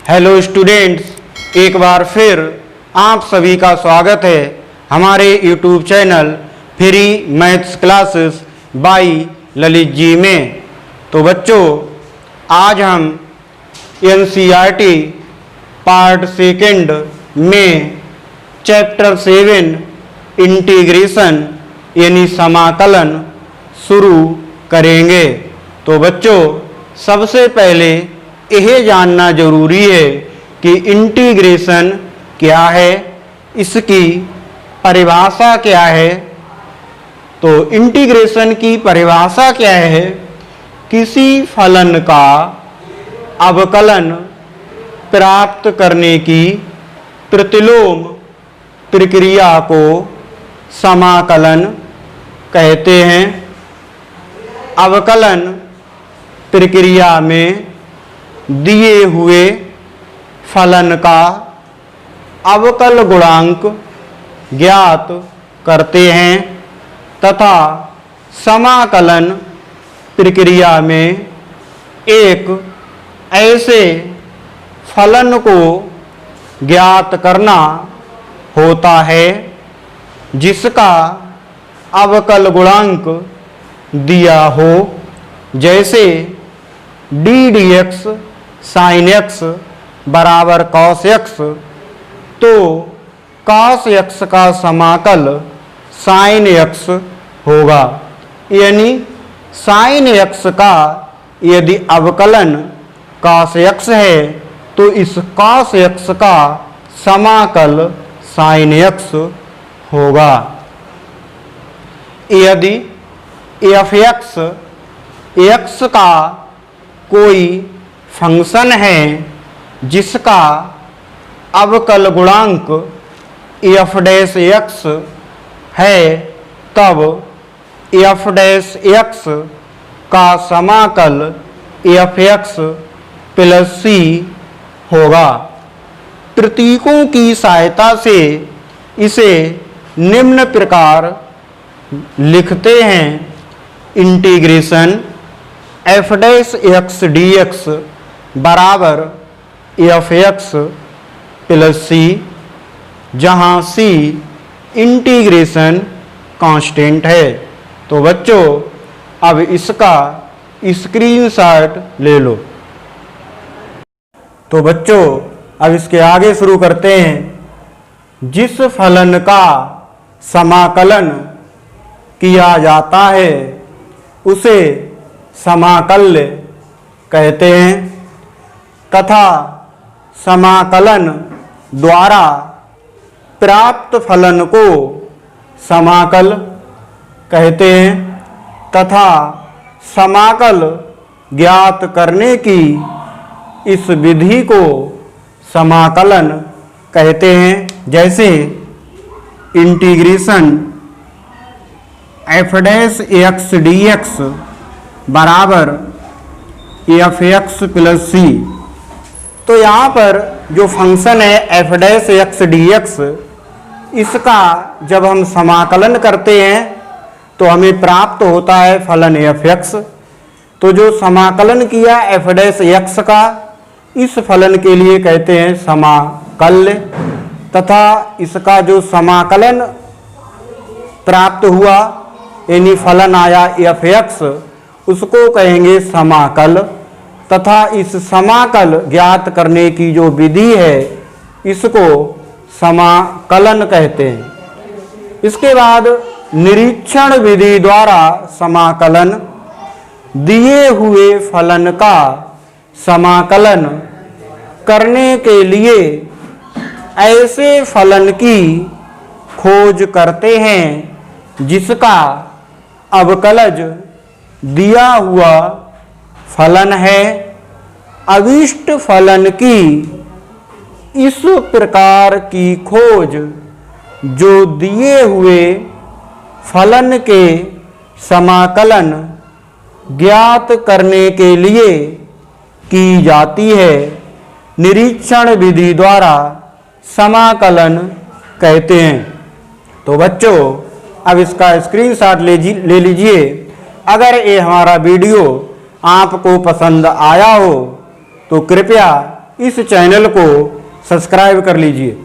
Hello students, एक बार फिर आप सभी का स्वागत है हमारे YouTube channel free maths classes by Lalit ji में। तो बच्चों, आज हम एनसीईआरटी पार्ट सेकंड में चैप्टर 7 इंटीग्रेशन यानी समाकलन शुरू करेंगे। तो बच्चों, सबसे पहले यह जानना जरूरी है कि इंटीग्रेशन क्या है, इसकी परिभाषा क्या है। तो इंटीग्रेशन की परिभाषा क्या है? किसी फलन का अवकलन प्राप्त करने की प्रतिलोम प्रक्रिया को समाकलन कहते हैं। अवकलन प्रक्रिया में दिए हुए फलन का अवकल गुणांक ज्ञात करते हैं तथा समाकलन प्रक्रिया में एक ऐसे फलन को ज्ञात करना होता है जिसका अवकल गुणांक दिया हो। जैसे D D x sine x बराबर कॉस एक्स, तो कॉस एक्स का समाकल साइन एक्स होगा। यानी साइन एक्स का यदि अवकलन कॉस एक्स है तो इस कॉस एक्स का समाकल साइन एक्स होगा। यदि एफ एक्स का कोई फंक्शन है जिसका अवकल गुणांक एफ डैश एक्स है, तब एफ डैश एक्स का समाकल एफ एक्स प्लस सी होगा। प्रतीकों की सहायता से इसे निम्न प्रकार लिखते हैं। Integration F dash x D x बराबर एफ एक्स प्लस सी, जहाँ सी इंटीग्रेशन कांस्टेंट है। तो बच्चों, अब इसका स्क्रीनशॉट ले लो। तो बच्चों, अब इसके आगे शुरू करते हैं। जिस फलन का समाकलन किया जाता है उसे समाकल्य कहते हैं तथा समाकलन द्वारा प्राप्त फलन को समाकल कहते हैं तथा समाकल ज्ञात करने की इस विधि को समाकलन कहते हैं। जैसे integration F dash x D x बराबर एफ एक्स प्लस सी। तो यहाँ पर जो फंक्शन है F dash x D x, इसका जब हम समाकलन करते हैं तो हमें प्राप्त होता है फलन एफ एक्स। तो जो समाकलन किया एफ डैश एक्स का, इस फलन के लिए कहते हैं समाकल्य तथा इसका जो समाकलन प्राप्त हुआ यानी फलन आया एफ एक्स, उसको कहेंगे समाकल तथा इस समाकल ज्ञात करने की जो विधि है इसको समाकलन कहते हैं। इसके बाद निरीक्षण विधि द्वारा समाकलन, दिए हुए फलन का समाकलन करने के लिए ऐसे फलन की खोज करते हैं जिसका अवकलज दिया हुआ फलन है। अविष्ट फलन की इस प्रकार की खोज जो दिए हुए फलन के समाकलन ज्ञात करने के लिए की जाती है, निरीक्षण विधि द्वारा समाकलन कहते हैं। तो बच्चों, अब इसका स्क्रीनशॉट ले लीजिए। अगर ये हमारा वीडियो आपको पसंद आया हो तो कृपया इस चैनल को सब्सक्राइब कर लीजिए।